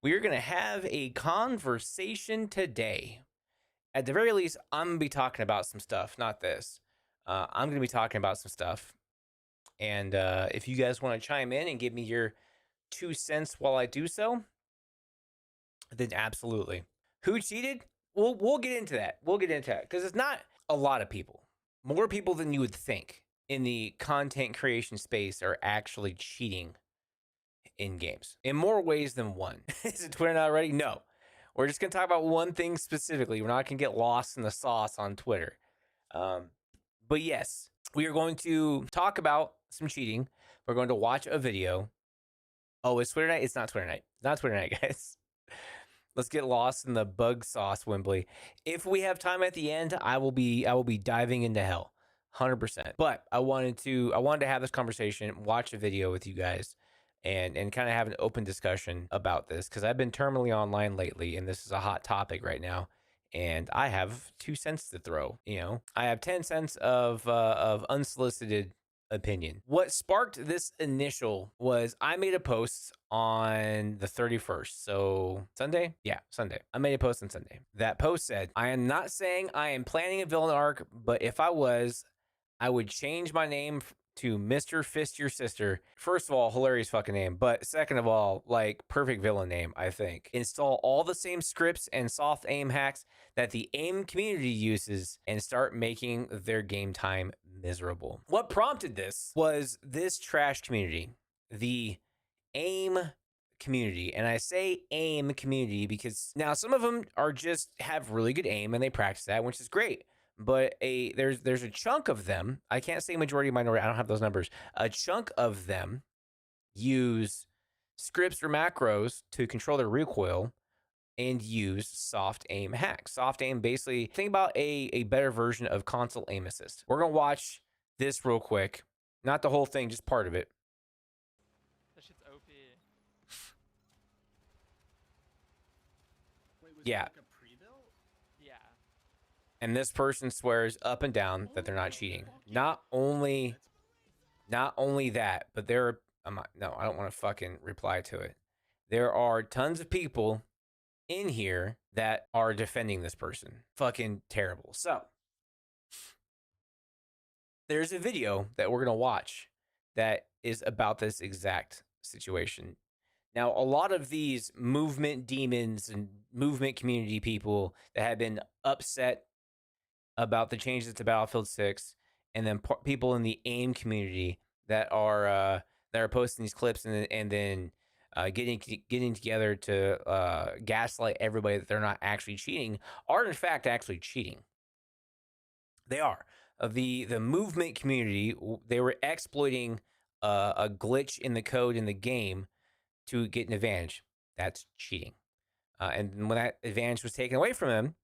we're going to have a conversation today. At the very least, I'm going to be talking about some stuff, not this. I'm going to be talking about some stuff. And if you guys want to chime in and give me your 2 cents while I do so, then absolutely. Who cheated? We'll get into that. We'll get into that because it's not a lot of people. More people than you would think in the content creation space are actually cheating in games in more ways than one. Is it Twitter not already? No. We're just going to talk about one thing specifically. We're not going to get lost in the sauce on Twitter. But yes, we are going to talk about some cheating. We're going to watch a video. Oh, it's Twitter night? It's not Twitter night. It's not Twitter night, guys. Let's get lost in the bug sauce, Wembley. If we have time at the end, I will be diving into hell, 100%. But I wanted to have this conversation, watch a video with you guys, and kind of have an open discussion about this because I've been terminally online lately, and this is a hot topic right now. And I have 2 cents to throw. You know, I have 10 cents of unsolicited opinion. What sparked this initial was I made a post on the 31st. So Sunday? Yeah, Sunday. I made a post on Sunday. That post said, I am not saying I am planning a villain arc, but if I was, I would change my name to Mr. Fist Your Sister. First of all, hilarious fucking name. But second of all, like perfect villain name, I think. Install all the same scripts and soft aim hacks that the AIM community uses and start making their game time miserable. What prompted this was this trash community, the AIM community. And I say AIM community because now some of them are just have really good aim and they practice that, which is great. But there's a chunk of them, I can't say majority, minority, I don't have those numbers. A chunk of them use scripts or macros to control their recoil and use soft aim hacks. Soft aim, basically, think about a better version of console aim assist. We're going to watch this real quick. Not the whole thing, just part of it. That shit's OP. Wait, was Yeah. it like a pre-built? Yeah. And this person swears up and down that they're not cheating. Not only that, but there are, I don't want to fucking reply to it. There are tons of people in here that are defending this person. Fucking terrible. So there's a video that we're going to watch that is about this exact situation. Now, a lot of these movement demons and movement community people that have been upset about the changes to Battlefield 6, and then people in the AIM community that are posting these clips and then getting together to gaslight everybody that they're not actually cheating, are in fact actually cheating. They are. The movement community, they were exploiting a glitch in the code in the game to get an advantage. That's cheating. And when that advantage was taken away from them,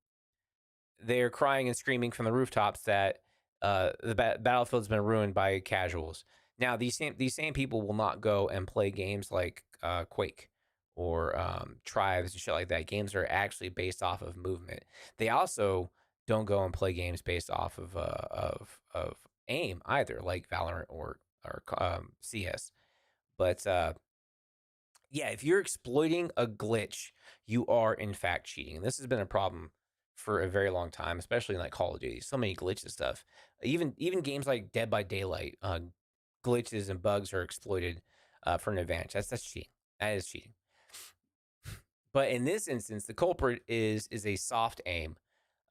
they're crying and screaming from the rooftops that the Battlefield's been ruined by casuals. Now, these same people will not go and play games like Quake or Tribes and shit like that. Games are actually based off of movement. They also don't go and play games based off of aim either, like Valorant or CS. But yeah, if you're exploiting a glitch, you are in fact cheating. And this has been a problem for a very long time, especially in like Call of Duty. So many glitches stuff. Even games like Dead by Daylight, glitches and bugs are exploited for an advantage. That's cheating. That is cheating. But in this instance, the culprit is a soft aim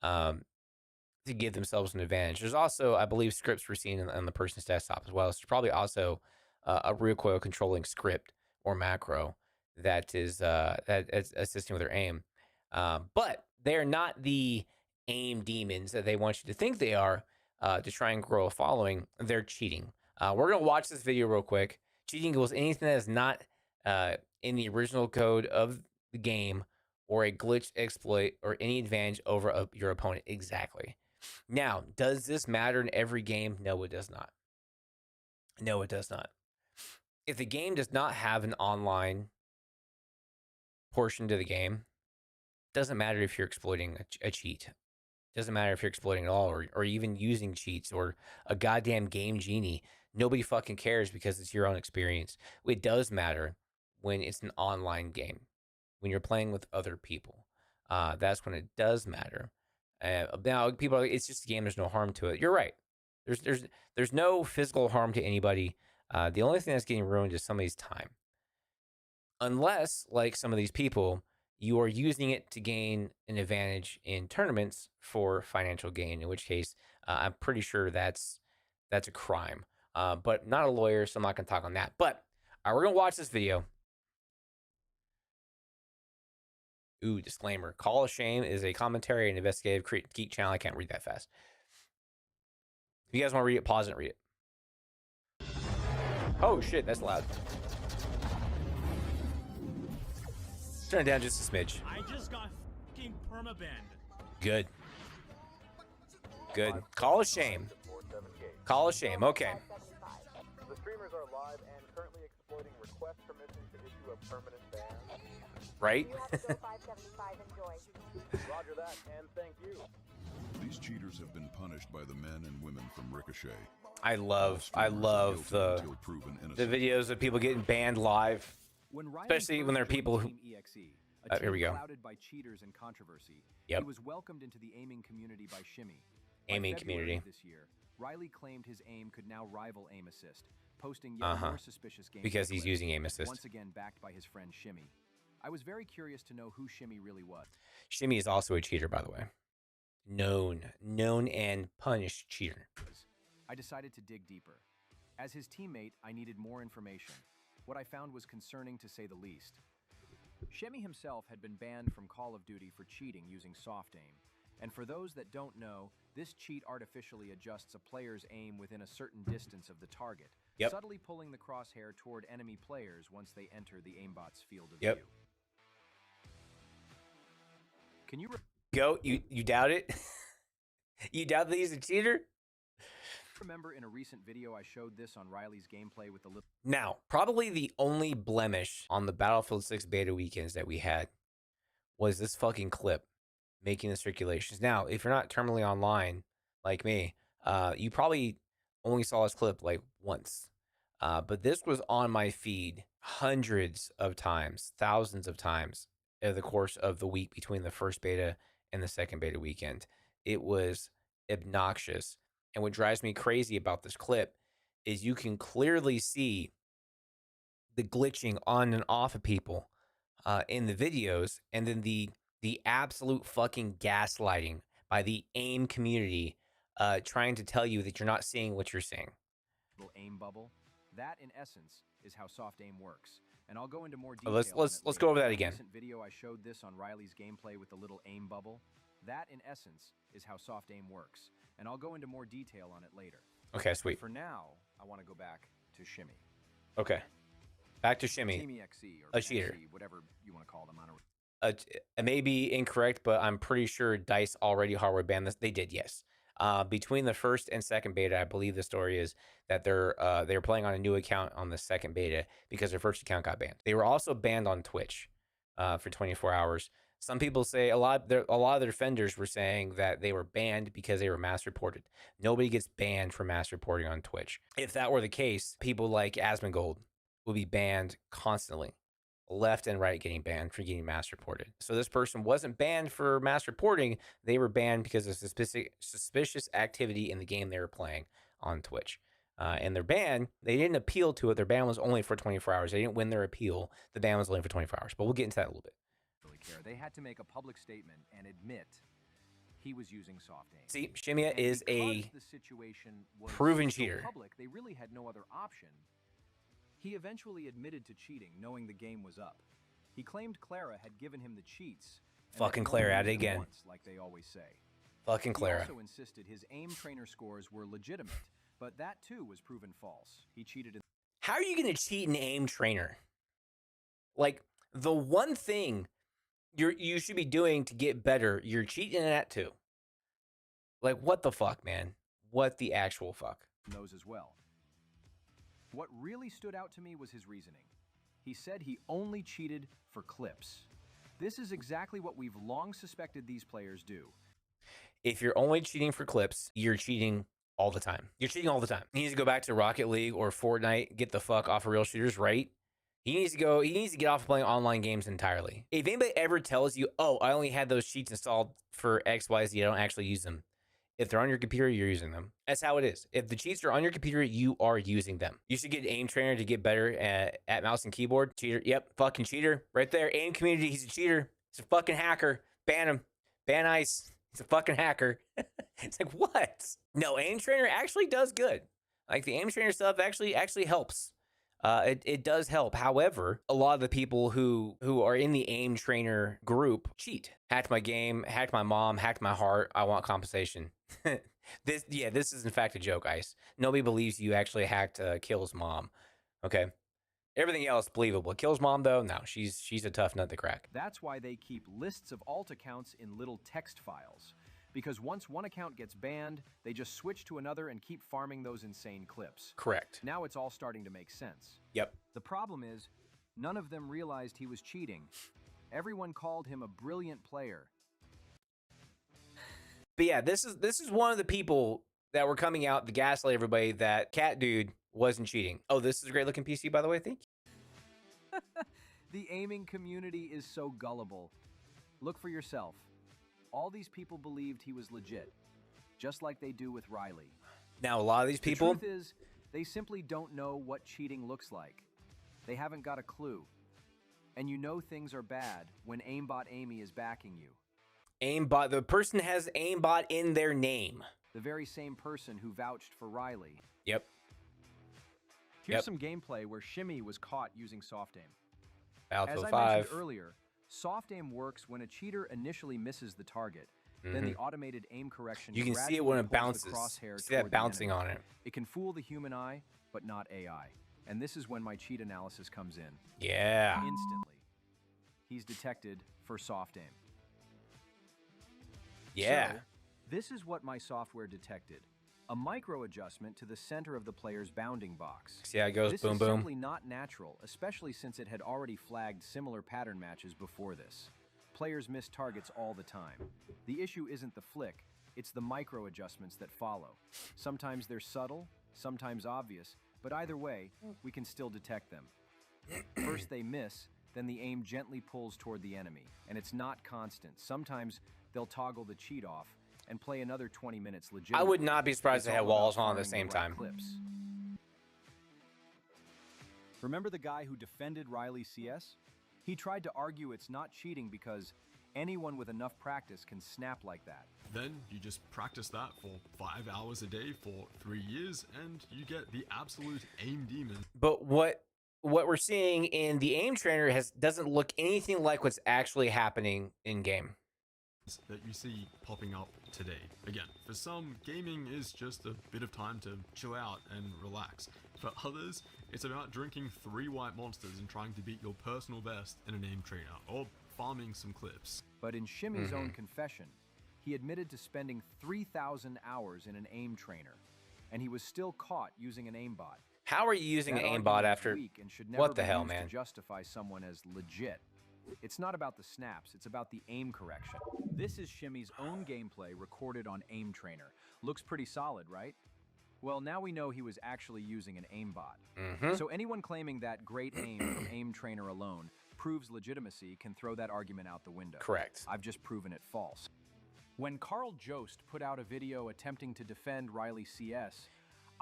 to give themselves an advantage. There's also, I believe, scripts we're seeing on the person's desktop as well. So there's probably also a recoil controlling script or macro that is assisting with their aim. But they're not the aim demons that they want you to think they are to try and grow a following. They're cheating. We're going to watch this video real quick. Cheating equals anything that is not in the original code of the game or a glitch, exploit, or any advantage over your opponent. Exactly. Now, does this matter in every game? No, it does not. No, it does not. If the game does not have an online portion to the game, doesn't matter if you're exploiting a cheat. Doesn't matter if you're exploiting at all or even using cheats or a goddamn game genie. Nobody fucking cares because it's your own experience. It does matter when it's an online game. when you're playing with other people. That's when it does matter. Now people are like, it's just a game. There's no harm to it. You're right. There's no physical harm to anybody. The only thing that's getting ruined is somebody's time. Unless, like some of these people, you are using it to gain an advantage in tournaments for financial gain, in which case I'm pretty sure that's a crime. But not a lawyer, so I'm not going to talk on that. But we're going to watch this video. Ooh, disclaimer. Call of Shame is a commentary and investigative geek channel. I can't read that fast. If you guys want to read it, pause and read it. Oh, shit, that's loud. Turn it down just a smidge. I just got fucking permabanned. Good. Good. Call of Shame. Call of Shame. Okay. The streamers are live and currently exploiting request permission to issue a permanent ban. Right? Roger that, and thank you. These cheaters have been punished by the men and women from Ricochet. I love the videos of people getting banned live, especially when there are people who. Here we go. By cheaters and controversy, Yep. he was welcomed into the aiming community by Shimmy. Aiming By February community. This year, Riley claimed his aim could now rival aim assist, posting yet more suspicious games Because he's using aim assist. Once again backed by his friend Shimmy. I was very curious to know who Shimmy really was. Shimmy is also a cheater, by the way. Known and punished cheater. I decided to dig deeper. As his teammate, I needed more information. What I found was concerning to say the least. Shimmy himself had been banned from Call of Duty for cheating using soft aim. And for those that don't know, this cheat artificially adjusts a player's aim within a certain distance of the target, subtly pulling the crosshair toward enemy players once they enter the aimbot's field of view. Can you Go, you doubt it? You doubt that he's a cheater? remember in a recent video I showed this on Riley's gameplay with the little... Now, probably the only blemish on the Battlefield 6 beta weekends that we had was this fucking clip making the circulations. Now, if you're not terminally online like me, you probably only saw this clip like once. But this was on my feed hundreds of times, thousands of times over the course of the week between the first beta and the second beta weekend. It was obnoxious. And what drives me crazy about this clip is you can clearly see the glitching on and off of people in the videos, and then the absolute fucking gaslighting by the AIM community trying to tell you that you're not seeing what you're seeing. Little aim bubble. That, in essence, is how soft aim works. And I'll go into more detail. Let's go over that again. In a recent video, I showed this on Riley's gameplay with the little aim bubble. That, in essence, is how soft aim works. And I'll go into more detail on it later. Okay, sweet. For now, I want to go back to Shimmy. Okay. Back to Shimmy. Team EXE, or a cheater. NC, whatever you want to call them. It may be incorrect, but I'm pretty sure DICE already hardware banned this. They did, yes. Between the first and second beta, I believe the story is that they're playing on a new account on the second beta because their first account got banned. They were also banned on Twitch for 24 hours. Some people say a lot of the defenders were saying that they were banned because they were mass reported. Nobody gets banned for mass reporting on Twitch. If that were the case, people like Asmongold would be banned constantly. Left and right getting banned for getting mass reported. So this person wasn't banned for mass reporting. They were banned because of suspicious activity in the game they were playing on Twitch. And their ban, they didn't appeal to it. Their ban was only for 24 hours. They didn't win their appeal. The ban was only for 24 hours. But we'll get into that in a little bit. They had to make a public statement and admit he was using soft aim. See, Shimia is a the situation was proven so cheater. Public, they really had no other option. He eventually admitted to cheating, knowing the game was up. He claimed Clara had given him the cheats. Fucking Clara at it again. Once, like they always say. Fucking Clara. He also insisted his aim trainer scores were legitimate, but that too was proven false. He cheated in... How are you going to cheat an aim trainer? Like, the one thing you should be doing to get better, you're cheating at too. Like, what the fuck, man? What the actual fuck? Those as well. What really stood out to me was his reasoning. He said he only cheated for clips. This is exactly what we've long suspected these players do. If you're only cheating for clips, you're cheating all the time. You're cheating all the time. You need to go back to Rocket League or Fortnite, get the fuck off of real shooters, right? He needs to go. He needs to get off playing online games entirely. If anybody ever tells you, "Oh, I only had those cheats installed for X, Y, Z, I don't actually use them," if they're on your computer, you're using them. That's how it is. If the cheats are on your computer, you are using them. You should get an aim trainer to get better at mouse and keyboard. Cheater. Yep, fucking cheater. Right there. Aim community, he's a cheater. He's a fucking hacker. Ban him. Ban Ice. He's a fucking hacker. It's like, what? No, aim trainer actually does good. Like the aim trainer stuff actually helps. It does help. However, a lot of the people who are in the aim trainer group cheat. Hacked my game, hacked my mom, hacked my heart. I want compensation. This is in fact a joke, Ice. Nobody believes you actually hacked Kill's mom. Okay. Everything else believable. Kill's mom though, no, she's a tough nut to crack. That's why they keep lists of alt accounts in little text files. Because once one account gets banned, they just switch to another and keep farming those insane clips. Correct. Now it's all starting to make sense. Yep. The problem is, none of them realized he was cheating. Everyone called him a brilliant player. But yeah, this is one of the people that were coming out to gaslight everybody that Cat Dude wasn't cheating. Oh, this is a great looking PC, by the way. Thank you. The aiming community is so gullible. Look for yourself. All these people believed he was legit, just like they do with Riley. Now, a lot of these people, The truth is, they simply don't know what cheating looks like. They haven't got a clue. And you know things are bad when aimbot Amy is backing you. aimbot, the person has aimbot in their name. The very same person who vouched for Riley. Yep. Here's some gameplay where Shimmy was caught using soft aim. As Battlefield I 5. mentioned earlier, soft aim works when a cheater initially misses the target. Then the automated aim correction You can see it when it gradually pulls the bounces. crosshair You see that toward the bouncing enemy. on it. It can fool the human eye, but not AI. And this is when my cheat analysis comes in. Yeah. Instantly, he's detected for soft aim. Yeah. So, this is what my software detected. A micro adjustment to the center of the player's bounding box. See how it goes? This Boom, is boom. simply not natural, especially since it had already flagged similar pattern matches before this. Players miss targets all the time. The issue isn't the flick, it's the micro adjustments that follow. Sometimes they're subtle, sometimes obvious, but either way, we can still detect them. First they miss, then the aim gently pulls toward the enemy, and it's not constant. Sometimes they'll toggle the cheat off and play another 20 minutes legitimately. I would not be surprised It's they had all walls about on at the farming same right time. clips. Remember the guy who defended Riley CS? He tried to argue it's not cheating because anyone with enough practice can snap like that. Then you just practice that for 5 hours a day for 3 years, and you get the absolute aim demon. But what we're seeing in the aim trainer doesn't look anything like what's actually happening in game. That you see popping up today. Again, for some, gaming is just a bit of time to chill out and relax. For others, it's about drinking 3 white monsters and trying to beat your personal best in an aim trainer, or farming some clips. But in Shimmy's own confession, he admitted to spending 3,000 hours in an aim trainer, and he was still caught using an aimbot. How are you using That an argument aimbot is after? weak and should never What the be hell, used man? to justify someone as legit. It's not about the snaps, it's about the aim correction. This is Shimmy's own gameplay recorded on Aim Trainer. Looks pretty solid, right? Well, now we know he was actually using an aimbot. So anyone claiming that great aim from Aim Trainer alone proves legitimacy can throw that argument out the window. Correct. I've just proven it false. When Carl Jost put out a video attempting to defend Riley CS,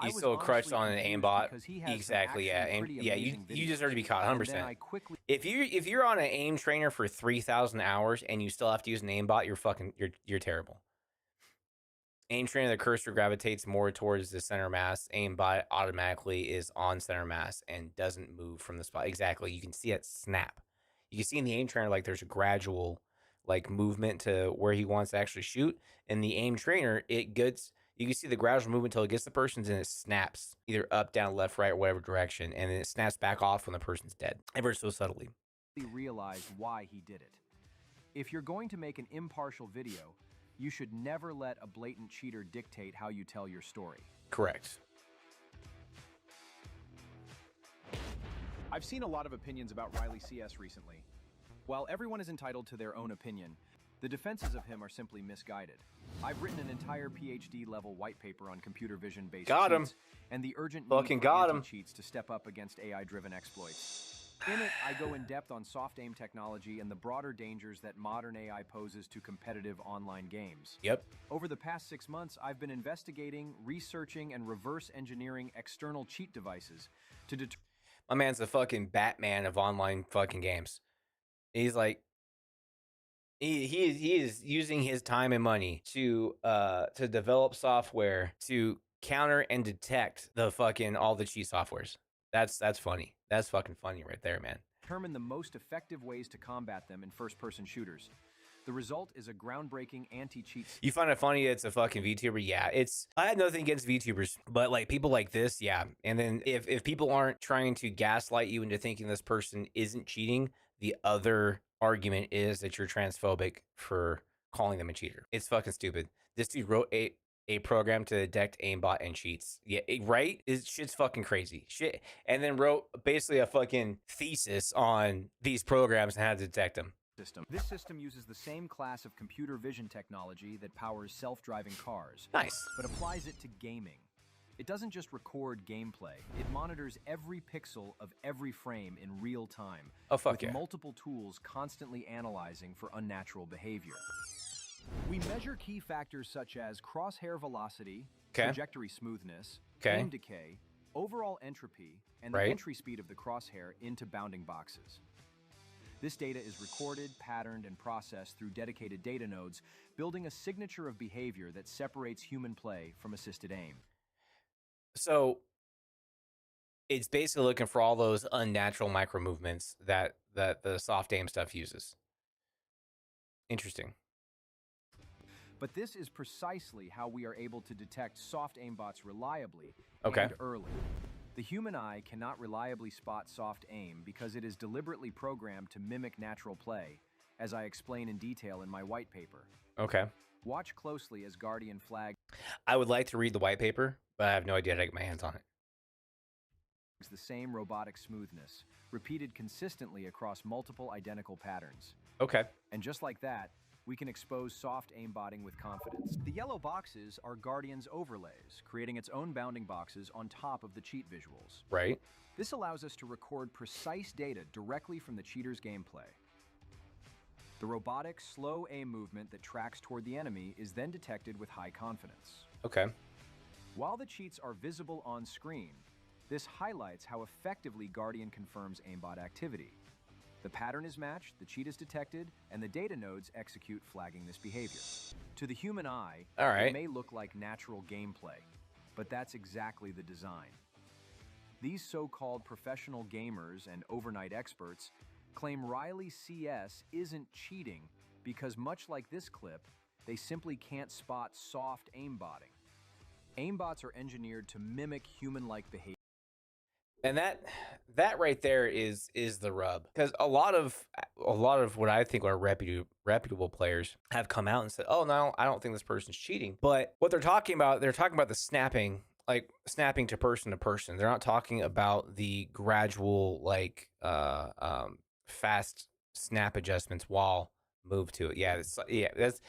He's was still crushed honestly on an confused aimbot. because he has some Exactly. Yeah. actually Aim, pretty yeah. You amazing deserve to be videos. caught. And then 100%. I quickly If you're on an aim trainer for 3,000 hours and you still have to use an aimbot, you're terrible. Aim trainer, the cursor gravitates more towards the center mass. Aimbot automatically is on center mass and doesn't move from the spot. Exactly. You can see it snap. You can see in the aim trainer like there's a gradual like movement to where he wants to actually shoot. In the aim trainer, you can see the gradual movement until it gets the person's and it snaps either up, down, left, right, or whatever direction, and then it snaps back off when the person's dead, ever so subtly. realized why he did it. If you're going to make an impartial video, you should never let a blatant cheater dictate how you tell your story. Correct. I've seen a lot of opinions about Riley CS recently. While everyone is entitled to their own opinion, the defenses of him are simply misguided. I've written an entire PhD-level white paper on computer vision-based Got him. cheats and the urgent Fucking need got for him. anti-cheats to step up against AI-driven exploits. In it, I go in depth on soft aim technology and the broader dangers that modern AI poses to competitive online games. Yep. Over the past 6 months, I've been investigating, researching, and reverse engineering external cheat devices to determine. My man's the fucking Batman of online fucking games. He's like, he is using his time and money to develop software to counter and detect the fucking all the cheat softwares. That's funny. That's fucking funny right there, man. Determine the most effective ways to combat them in first-person shooters. The result is a groundbreaking anti-cheat. You find it funny it's a fucking VTuber? Yeah, I had nothing against VTubers, but like people like this, yeah. And then if people aren't trying to gaslight you into thinking this person isn't cheating, the other argument is that you're transphobic for calling them a cheater. It's fucking stupid. This dude wrote a program to detect aimbot and cheats. Yeah, right? Shit's fucking crazy. Shit. And then wrote basically a fucking thesis on these programs and how to detect them. This system uses the same class of computer vision technology that powers self-driving cars. Nice. But applies it to gaming. It doesn't just record gameplay. It monitors every pixel of every frame in real time. Oh, fuck with yeah. multiple tools constantly analyzing for unnatural behavior. We measure key factors such as crosshair velocity, trajectory smoothness, aim decay, overall entropy, and the entry speed of the crosshair into bounding boxes. This data is recorded, patterned, and processed through dedicated data nodes, building a signature of behavior that separates human play from assisted aim. So it's basically looking for all those unnatural micro movements that the soft aim stuff uses. Interesting. But this is precisely how we are able to detect soft aimbots reliably Okay. and early. The human eye cannot reliably spot soft aim because it is deliberately programmed to mimic natural play, as I explain in detail in my white paper. Okay. Watch closely as Guardian flags I would like to read the white paper, but I have no idea how to get my hands on it. the same robotic smoothness, repeated consistently across multiple identical patterns. Okay. And just like that, we can expose soft aimbotting with confidence. The yellow boxes are Guardian's overlays, creating its own bounding boxes on top of the cheat visuals. Right. This allows us to record precise data directly from the cheater's gameplay. The robotic, slow aim movement that tracks toward the enemy is then detected with high confidence. Okay. While the cheats are visible on screen, this highlights how effectively Guardian confirms aimbot activity. The pattern is matched, the cheat is detected, and the data nodes execute flagging this behavior. To the human eye, it may look like natural gameplay, but that's exactly the design. These so-called professional gamers and overnight experts claim Riley CS isn't cheating because, much like this clip, they simply can't spot soft aimbotting. Aimbots are engineered to mimic human-like behavior. And that right there is the rub, because a lot of what I think are reputable players have come out and said, "Oh no, I don't think this person's cheating." But what they're talking about the snapping, like snapping to person. They're not talking about the gradual like fast snap adjustments while move to it. Yeah,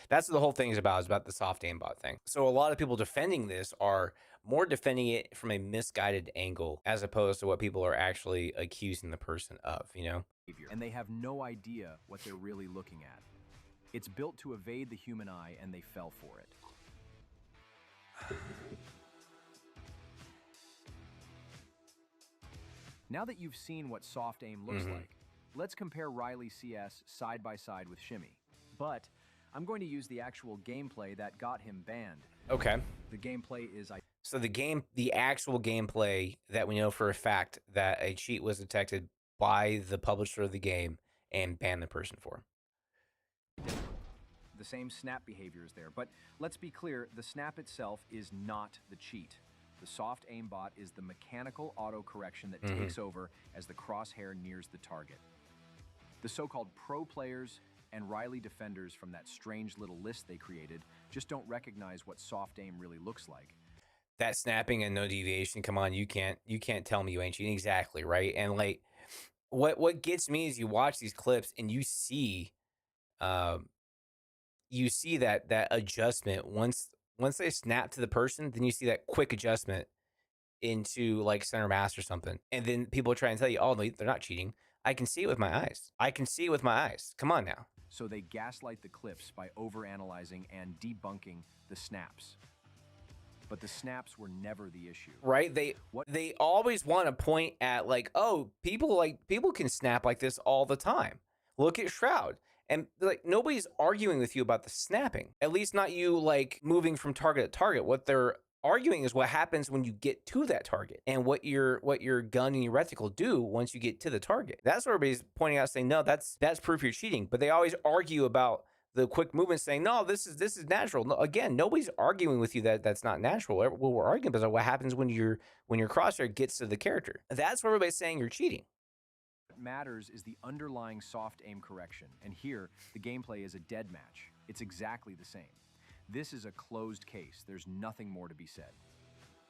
that's the whole thing is about the soft aimbot thing. So a lot of people defending this are more defending it from a misguided angle as opposed to what people are actually accusing the person of, you know? And they have no idea what they're really looking at. It's built to evade the human eye, and they fell for it. Now that you've seen what soft aim looks like, let's compare Riley CS side by side with Shimmy. But I'm going to use the actual gameplay that got him banned. Okay. The gameplay is... So the actual gameplay that we know for a fact that a cheat was detected by the publisher of the game and banned the person for. The same snap behavior is there, but let's be clear, the snap itself is not the cheat. The soft aimbot is the mechanical auto-correction that takes over as the crosshair nears the target. The so-called pro players and Riley defenders from that strange little list they created just don't recognize what soft aim really looks like. That snapping and no deviation, come on, you can't tell me you ain't cheating. Exactly, right? And like what gets me is you watch these clips and you see that adjustment once they snap to the person, then you see that quick adjustment into like center mass or something. And then people try and tell you, "Oh, no, they're not cheating." I can see it with my eyes. I can see it with my eyes. Come on now. So they gaslight the clips by overanalyzing and debunking the snaps. But the snaps were never the issue. Right? They always want to point at like, oh, people can snap like this all the time. Look at Shroud. And like nobody's arguing with you about the snapping. At least not you like moving from target to target. What they're arguing is what happens when you get to that target and what your gun and your reticle do once you get to the target. That's what everybody's pointing out, saying no, that's proof you're cheating. But they always argue about the quick movement, saying no, this is natural. No, again, nobody's arguing with you that that's not natural. What we're arguing about is what happens when your crosshair gets to the character. That's what everybody's saying you're cheating. What matters is the underlying soft aim correction, and here the gameplay is a dead match. It's exactly the same. This is a closed case. There's nothing more to be said.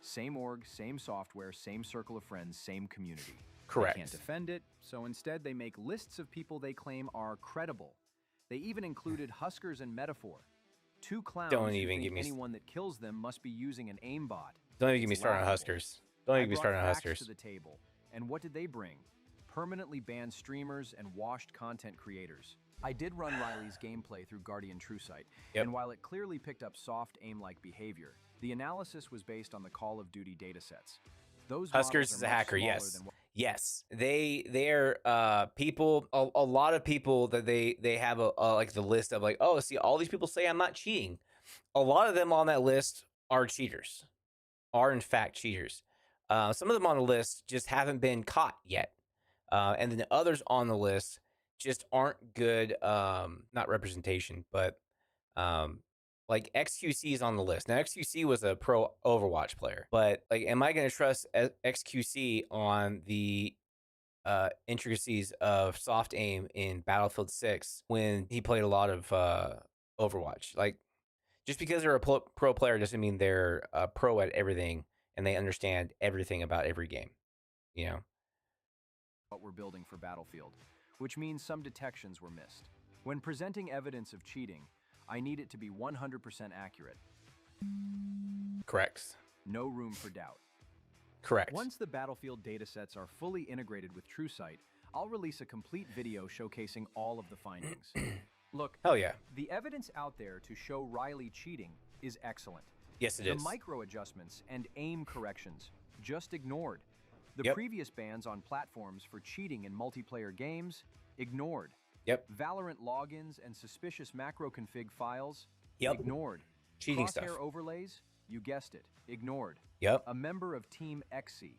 Same org, same software, same circle of friends, same community. Correct. They can't defend it, so instead they make lists of people they claim are credible. They even included Huskers and Metaphor. Two clowns Don't who even think give me anyone that kills them must be using an aimbot. Don't even get me It's started on laughable. Huskers. Don't even get me started on I brought facts Huskers. to the table. And what did they bring? Permanently banned streamers and washed content creators. I did run Riley's gameplay through Guardian TrueSight, Yep. and while it clearly picked up soft aim-like behavior, the analysis was based on the Call of Duty datasets. Those Huskers models is are a much hacker, smaller yes. than what- Yes, they're people. A lot of people that they have a like the list of like, oh, see, all these people say I'm not cheating. A lot of them on that list are cheaters, are in fact cheaters. Some of them on the list just haven't been caught yet, and then the others on the list just aren't good. Not representation, but like XQC is on the list. Now XQC was a pro Overwatch player, but like, am I going to trust XQC on the intricacies of soft aim in Battlefield 6 when he played a lot of Overwatch? Like, just because they're a pro player doesn't mean they're a pro at everything and they understand everything about every game, you know? what we're building for Battlefield, which means some detections were missed. When presenting evidence of cheating, I need it to be 100% accurate. Correct. No room for doubt. Correct. Once the Battlefield datasets are fully integrated with TrueSight, I'll release a complete video showcasing all of the findings. Look, Hell yeah. the evidence out there to show Riley cheating is excellent. Yes, it The is. micro adjustments and aim corrections just ignored. The Yep. previous bans on platforms for cheating in multiplayer games ignored. Yep. Valorant logins and suspicious macro config files Yep. ignored. Cheating Crosshair stuff. overlays, you guessed it, ignored. Yep. A member of Team XC,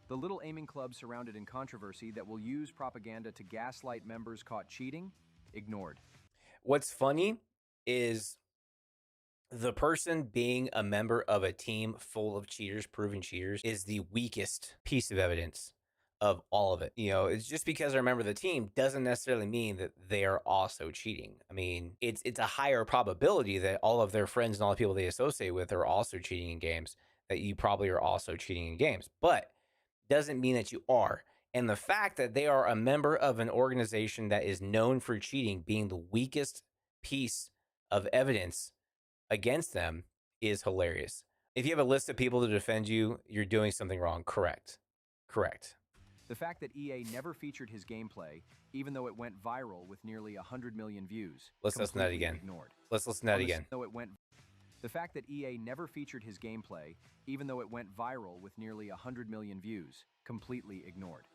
the little aiming club surrounded in controversy that will use propaganda to gaslight members caught cheating, ignored. What's funny is the person being a member of a team full of cheaters, proven cheaters, is the weakest piece of evidence of all of it. You know, it's just because they're a member of the team doesn't necessarily mean that they are also cheating. I mean, it's a higher probability that all of their friends and all the people they associate with are also cheating in games, that you probably are also cheating in games, but doesn't mean that you are. And the fact that they are a member of an organization that is known for cheating being the weakest piece of evidence against them is hilarious. If you have a list of people to defend you, you're doing something wrong. Correct. Correct. The fact that EA never featured his gameplay, even though it went viral with nearly 100 million views, Let's listen to that completely again. ignored. Let's listen to that On the again. though it went, the fact that EA never featured his gameplay, even though it went viral with nearly 100 million views, completely ignored.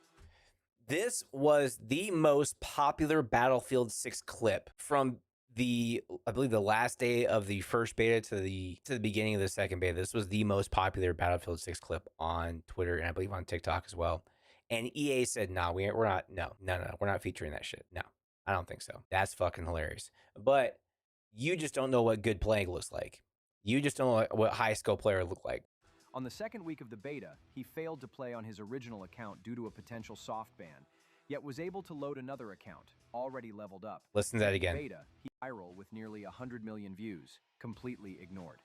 This was the most popular Battlefield 6 clip from I believe the last day of the first beta to the beginning of the second beta. This was the most popular Battlefield 6 clip on Twitter and I believe on TikTok as well. And EA said, "No, we're not. No, we're not featuring that shit. No, I don't think so." That's fucking hilarious. But you just don't know what good playing looks like. You just don't know what high skill player look like. On the second week of the beta, he failed to play on his original account due to a potential soft ban, yet was able to load another account, already leveled up. Listen to that again. Beta, he viral with nearly 100 million views, completely ignored.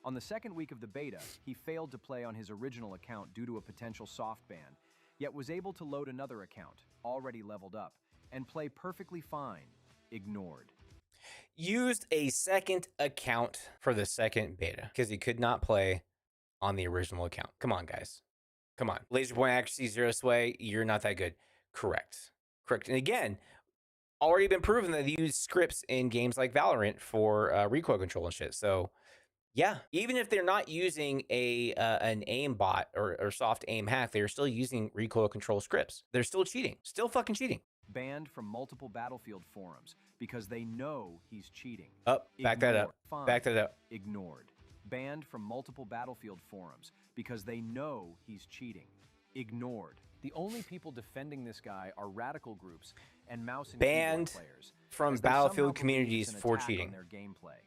On the second week of the beta, he failed to play on his original account due to a potential soft ban, yet was able to load another account, already leveled up, and play perfectly fine, ignored. Used a second account for the second beta because he could not play on the original account. Come on, guys. Come on. Laser point accuracy, zero sway. You're not that good. Correct. Correct. And again, already been proven that they use scripts in games like Valorant for recoil control and shit. So yeah, even if they're not using an aimbot or soft aim hack, they're still using recoil control scripts. They're still cheating, still fucking cheating. Banned from multiple Battlefield forums because they know he's cheating. Up, back that up, Fine. back that up. Ignored. Banned from multiple Battlefield forums because they know he's cheating. Ignored. The only people defending this guy are radical groups and mouse and Banned keyboard players from as they Battlefield somehow believe communities it's an for attack on cheating. their gameplay.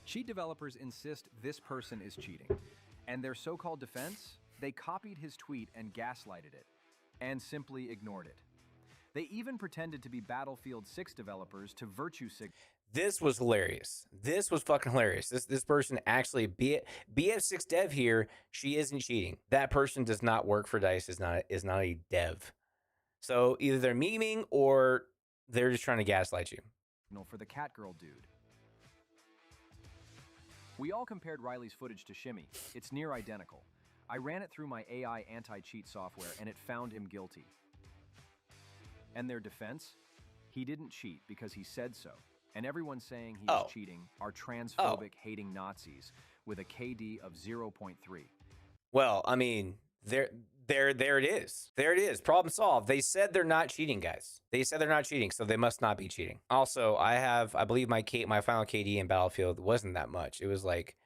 Cheat developers insist this person is cheating, and their so-called defense, they copied his tweet and gaslighted it, and simply ignored it. They even pretended to be Battlefield 6 developers to virtue signal. This was hilarious. This was fucking hilarious. This person actually, BF6 dev here, she isn't cheating. That person does not work for DICE, is not a dev. So either they're memeing or they're just trying to gaslight you. For the Catgirl dude. We all compared Riley's footage to Shimmy. It's near identical. I ran it through my AI anti-cheat software and it found him guilty. And their defense? He didn't cheat because he said so. And everyone saying he's cheating are transphobic, hating Nazis with a KD of 0.3. Well, I mean, there it is. There it is. Problem solved. They said they're not cheating, guys. They said they're not cheating, so they must not be cheating. Also, I believe my final KD in Battlefield wasn't that much. It was like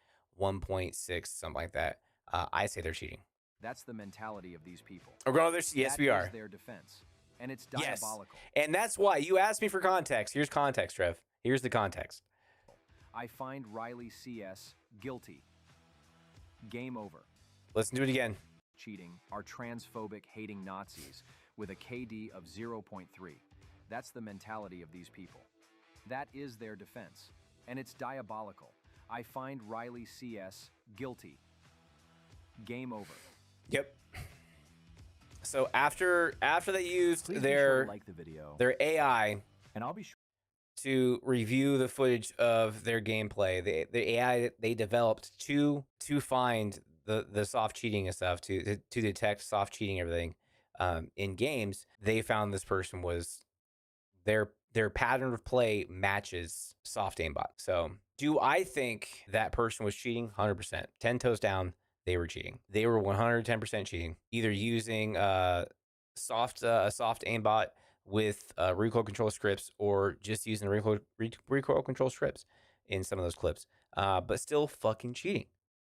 1.6, something like that. I say they're cheating. That's the mentality of these people. We're going over this. Yes, we are. That is their defense. And it's diabolical. Yes. And that's why you asked me for context. Here's context, Trev. Here's the context. I find Riley CS guilty. Game over. Listen to it again. Cheating are transphobic, hating Nazis with a KD of 0.3. That's the mentality of these people. That is their defense. And it's diabolical. I find Riley CS guilty. Game over. Yep. So after they used Please their like the video. their AI And I'll be sure to review the footage of their gameplay, the AI that they developed to find the soft cheating and stuff, to detect soft cheating, everything in games, they found this person was their pattern of play matches soft aimbot. So do I think that person was cheating? 100%. 10 toes down, they were cheating. They were 110% cheating, either using a soft aimbot with recoil control scripts or just using recoil control scripts in some of those clips. But still fucking cheating.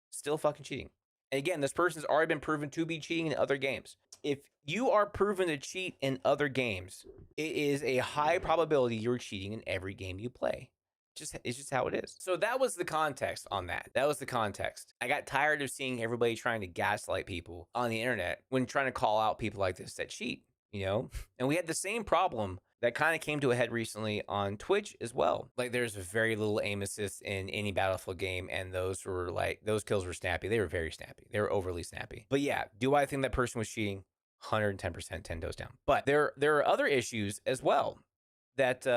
Still fucking cheating. And again, this person's already been proven to be cheating in other games. If you are proven to cheat in other games, it is a high probability you're cheating in every game you play. It's just how it is. So that was the context on that. That was the context. I got tired of seeing everybody trying to gaslight people on the internet when trying to call out people like this that cheat, you know? And we had the same problem that kind of came to a head recently on Twitch as well. Like, there's very little aim assist in any Battlefield game, and those kills were snappy. They were very snappy. They were overly snappy. But yeah, do I think that person was cheating? 110%, 10 toes down. But there are other issues as well that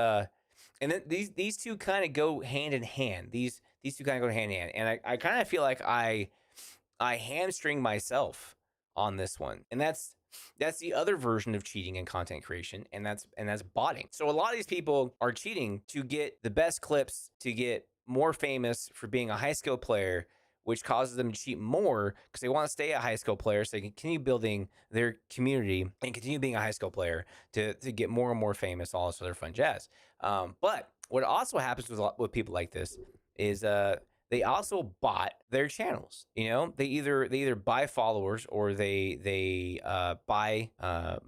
and then these two kind of go hand in hand. These two kind of go hand in hand. And I kind of feel like I hamstring myself on this one. And that's the other version of cheating in content creation, and that's botting. So a lot of these people are cheating to get the best clips, to get more famous for being a high skill player, which causes them to cheat more because they want to stay a high skill player so they can continue building their community and continue being a high skill player to get more and more famous, all this other fun jazz. But what also happens with people like this is they also bot their channels. You know, they either buy followers or they buy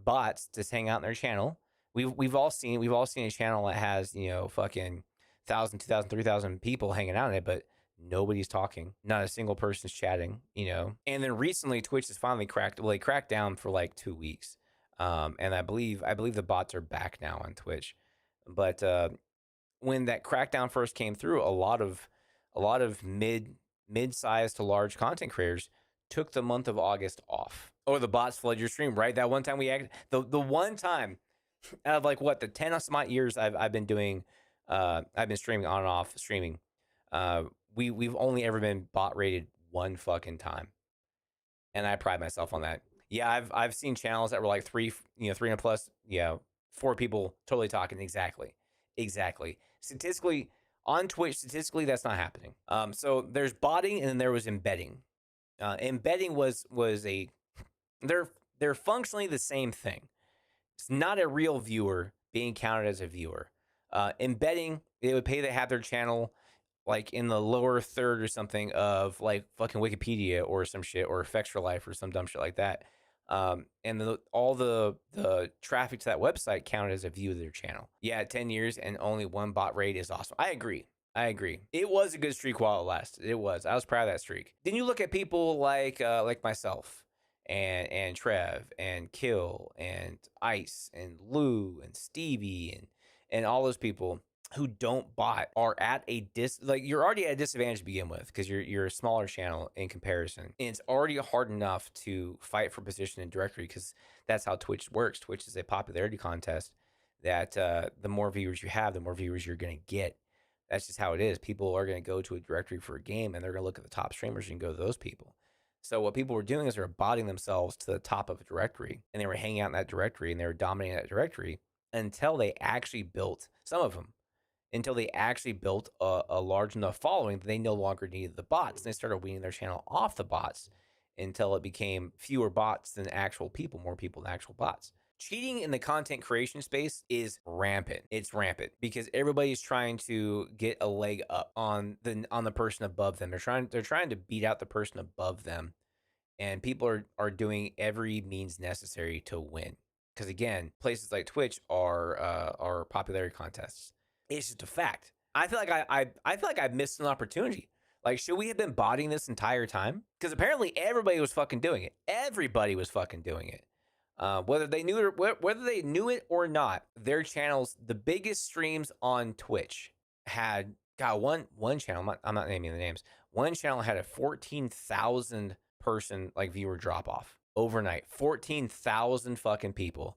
bots to hang out in their channel. We've all seen a channel that has, you know, fucking 1,000, 2,000, 3,000 people hanging out in it, but nobody's talking. Not a single person's chatting, you know. And then recently Twitch has finally cracked down for like 2 weeks. And I believe the bots are back now on Twitch. But when that crackdown first came through, a lot of mid-sized to large content creators took the month of August off. Or the bots flooded your stream, right? That one time the one time out of like what, the 10 some odd years I've been doing, I've been streaming on and off streaming. We've only ever been bot rated one fucking time. And I pride myself on that. Yeah, I've seen channels that were like 300 plus. Yeah, 4 people totally talking. Exactly. Statistically, on Twitch, statistically, that's not happening. So there's botting, and then there was embedding. Embedding was a they're functionally the same thing. It's not a real viewer being counted as a viewer. Embedding, they would pay to have their channel like in the lower third or something of like fucking Wikipedia or some shit, or Effects for Life or some dumb shit like that. And all the traffic to that website counted as a view of their channel. Yeah, 10 years and only 1 bot rate is awesome. I agree. It was a good streak while it lasted. It was. I was proud of that streak. Then you look at people like myself and Trev and Kill and Ice and Lou and Stevie and all those people who don't bot are at a you're already at a disadvantage to begin with, because you're a smaller channel in comparison, and it's already hard enough to fight for position in directory, because that's how Twitch works. Twitch is a popularity contest that the more viewers you have, the more viewers you're going to get. That's just how it is. People are going to go to a directory for a game, and they're going to look at the top streamers and go to those people. So what people were doing is they were botting themselves to the top of a directory, and they were hanging out in that directory, and they were dominating that directory until they actually built, some of them, until they actually built a large enough following that they no longer needed the bots. And they started weaning their channel off the bots until it became fewer bots than actual people, more people than actual bots. Cheating in the content creation space is rampant. It's rampant because everybody's trying to get a leg up on the person above them. They're trying to beat out the person above them, and people are doing every means necessary to win. Because again, places like Twitch are popularity contests. It's just a fact. I feel like I feel like I've missed an opportunity. Like, should we have been botting this entire time? Because apparently everybody was fucking doing it. Everybody was fucking doing it. Whether they knew it or not, their channels, the biggest streams on Twitch had one channel. I'm not naming the names. One channel had a 14,000 person like viewer drop off overnight. 14,000 fucking people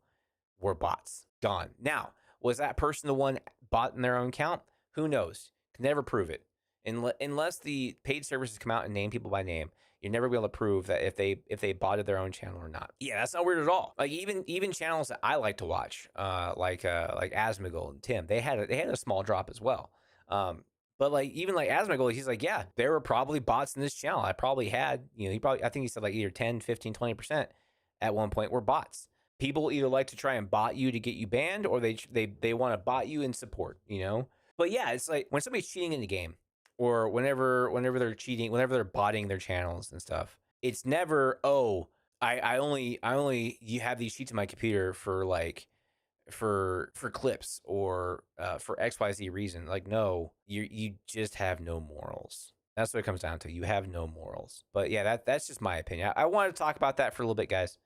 were bots gone. Now, was that person the one bot in their own account? Who knows? Can never prove it. Unless the paid services come out and name people by name, you're never be able to prove that if they botted their own channel or not. Yeah, that's not weird at all. Like even channels that I like to watch, like Asmigel and Tim, they had a small drop as well. But like even like Asmigel, he's like, yeah, there were probably bots in this channel. I probably had, I think he said like either 10, 15, 20% at one point were bots. People either like to try and bot you to get you banned, or they want to bot you in support, But yeah, it's like when somebody's cheating in the game, or whenever they're cheating, whenever they're botting their channels and stuff, it's never, oh, I only you have these sheets in my computer for like for clips or for XYZ reason. Like, no, you just have no morals. That's what it comes down to. You have no morals. But yeah, that's just my opinion. I wanted to talk about that for a little bit, guys.